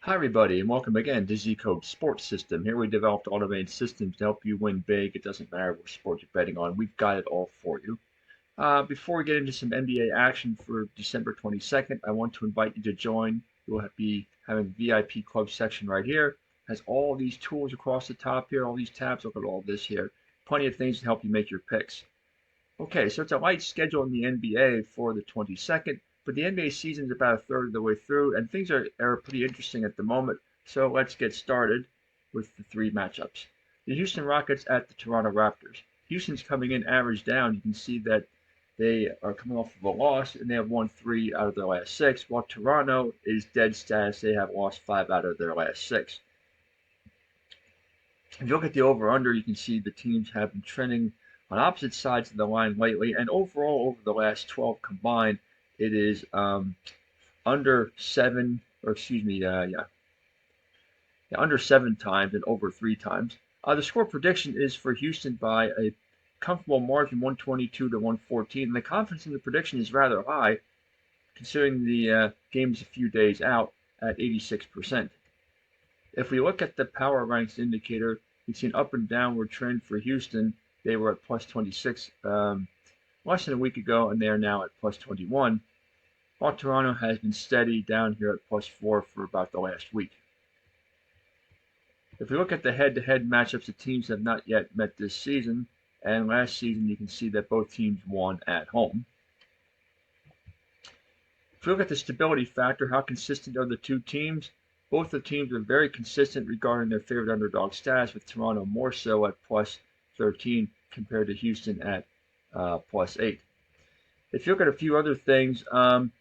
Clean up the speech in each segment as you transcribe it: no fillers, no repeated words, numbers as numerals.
Hi everybody and welcome again to ZCodeSystem. Here we developed automated systems to help you win big. It doesn't matter what sport you're betting on. We've got it all for you. Before we get into some NBA action for December 22nd, I want to invite you to join. We'll be having a VIP club section right here. It has all these tools across the top here, all these tabs. Look at all this here. Plenty of things to help you make your picks. Okay, so it's a light schedule in the NBA for the 22nd, but the NBA season is about a third of the way through, and things are pretty interesting at the moment. So let's get started with the three matchups. The Houston Rockets at the Toronto Raptors. Houston's coming in average down. You can see that they are coming off of a loss, and they have won 3 out of their last 6, while Toronto is dead status. They have lost 5 out of their last 6. If you look at the over-under, you can see the teams have been trending on opposite sides of the line lately, and overall over the last 12 combined, it is under 7, or excuse me, under 7 times and over 3 times. The score prediction is for Houston by a comfortable margin, 122 to 114, and the confidence in the prediction is rather high, considering the game's a few days out at 86%. If we look at the power ranks indicator, we see an up and downward trend for Houston. They were at plus 26 less than a week ago, and they are now at plus 21. While Toronto has been steady down here at plus 4 for about the last week. If we look at the head-to-head matchups, the teams have not yet met this season, and last season you can see that both teams won at home. If we look at the stability factor, how consistent are the two teams? Both the teams are very consistent regarding their favorite underdog status, with Toronto more so at plus 13 compared to Houston at plus 8. If you look at a few other things,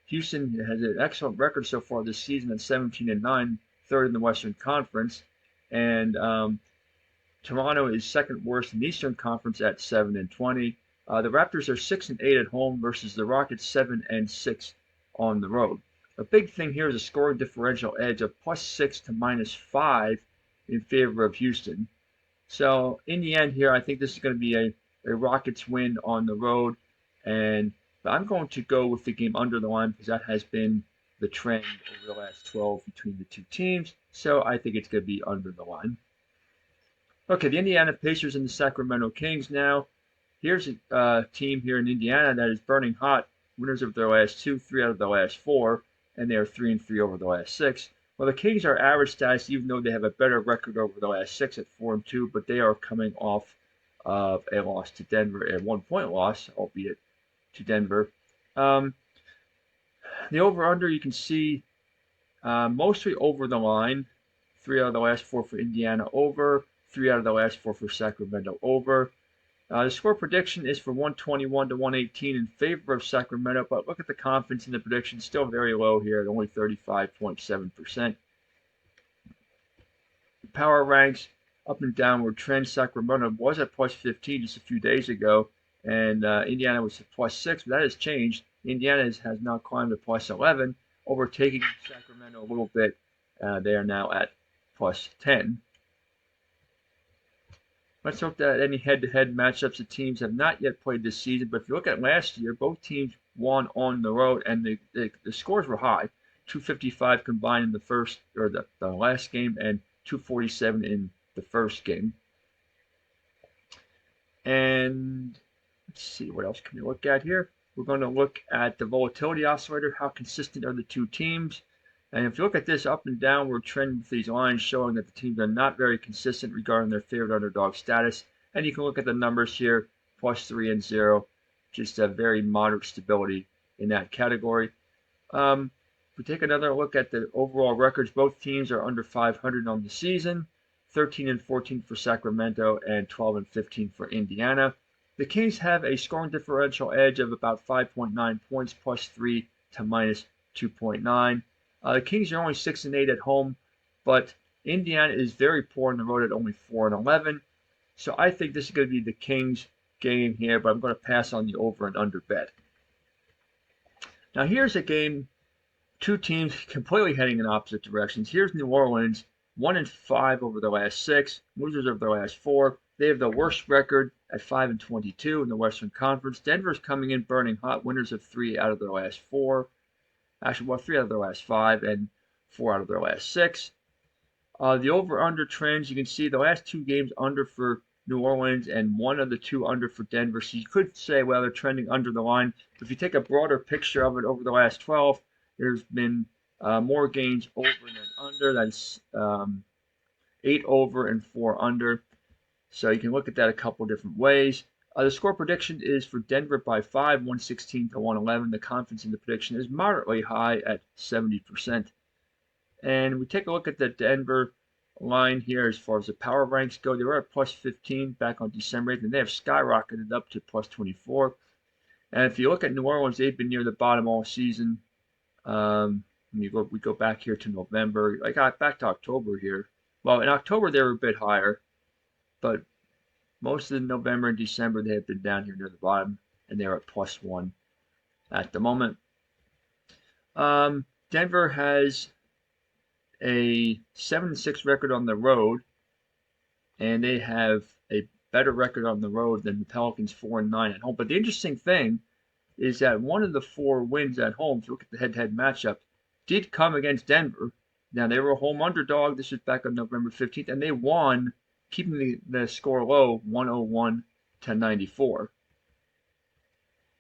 Houston has an excellent record so far this season at 17-9, third in the Western Conference, and Toronto is second worst in the Eastern Conference at 7-20. The Raptors are 6-8 at home versus the Rockets 7-6 on the road. A big thing here is a scoring differential edge of plus 6 to minus 5 in favor of Houston. So in the end here, I think this is going to be a Rockets win on the road, and I'm going to go with the game under the line because that has been the trend over the last 12 between the two teams. So I think it's going to be under the line. Okay, the Indiana Pacers and the Sacramento Kings now. Here's a team here in Indiana that is burning hot. Winners of their last 2, 3 out of their last 4, and they are 3-3 over the last 6. Well, the Kings are average status, even though they have a better record over the last 6 at 4-2, but they are coming off of a loss to Denver, a 1-point loss, albeit to Denver. The over-under, you can see mostly over the line. 3 out of the last 4 for Indiana over, 3 out of the last 4 for Sacramento over. The score prediction is for 121 to 118 in favor of Sacramento, but look at the confidence in the prediction, still very low here at only 35.7%. Power ranks, up and downward trend. Sacramento was at plus 15 just a few days ago, and Indiana was at plus 6, but that has changed. Indiana has now climbed to plus 11, overtaking Sacramento a little bit. They are now at plus 10. Let's look at any head-to-head matchups the teams have not yet played this season. But if you look at last year, both teams won on the road, and the scores were high. 255 combined in the first or the last game, and 247 in the first game. And let's see, what else can we look at here? We're going to look at the volatility oscillator. How consistent are the two teams? And if you look at this up and downward trend with these lines showing that the teams are not very consistent regarding their favorite underdog status, and you can look at the numbers here, plus 3 and 0, just a very moderate stability in that category. If we take another look at the overall records, both teams are under 500 on the season, 13-14 for Sacramento and 12-15 for Indiana. The Kings have a scoring differential edge of about 5.9 points, plus 3 to minus 2.9. The Kings are only 6-8 at home, but Indiana is very poor on the road at only 4-11. So I think this is going to be the Kings game here, but I'm going to pass on the over and under bet. Now here's a game, two teams completely heading in opposite directions. Here's New Orleans, 1-5 over the last 6, losers of their last 4. They have the worst record at 5-22 in the Western Conference. Denver's coming in burning hot, winners of 3 out of their last 4. Actually, well, 3 out of their last 5, and 4 out of their last 6. The over-under trends, you can see the last 2 games under for New Orleans and 1 of the 2 under for Denver. So you could say, well, they're trending under the line. If you take a broader picture of it over the last 12, there's been more games over than under. That's 8 over and 4 under. So you can look at that a couple different ways. The score prediction is for Denver by 5, 116 to 111. The confidence in the prediction is moderately high at 70%. And we take a look at the Denver line here as far as the power ranks go. They were at plus 15 back on December 8th, and they have skyrocketed up to plus 24. And if you look at New Orleans, they've been near the bottom all season. We go back here to November, like back to October here. Well, in October they were a bit higher, but most of November and December they have been down here near the bottom, and they're at plus 1 at the moment. Denver has a 7-6 record on the road, and they have a better record on the road than the Pelicans, 4-9 at home. But the interesting thing is that one of the 4 wins at home, if you look at the head-to-head matchup, did come against Denver. Now, they were a home underdog. This was back on November 15th, and they won, keeping the score low, 101 to 94.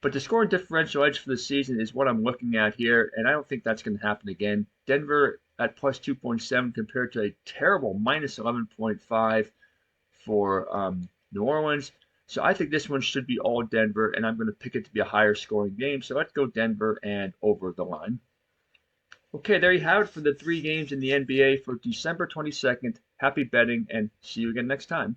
But the score differential edge for the season is what I'm looking at here, and I don't think that's going to happen again. Denver at plus 2.7 compared to a terrible minus 11.5 for New Orleans. So I think this one should be all Denver, and I'm going to pick it to be a higher scoring game. So let's go Denver and over the line. Okay, there you have it for the 3 games in the NBA for December 22nd. Happy betting, and see you again next time.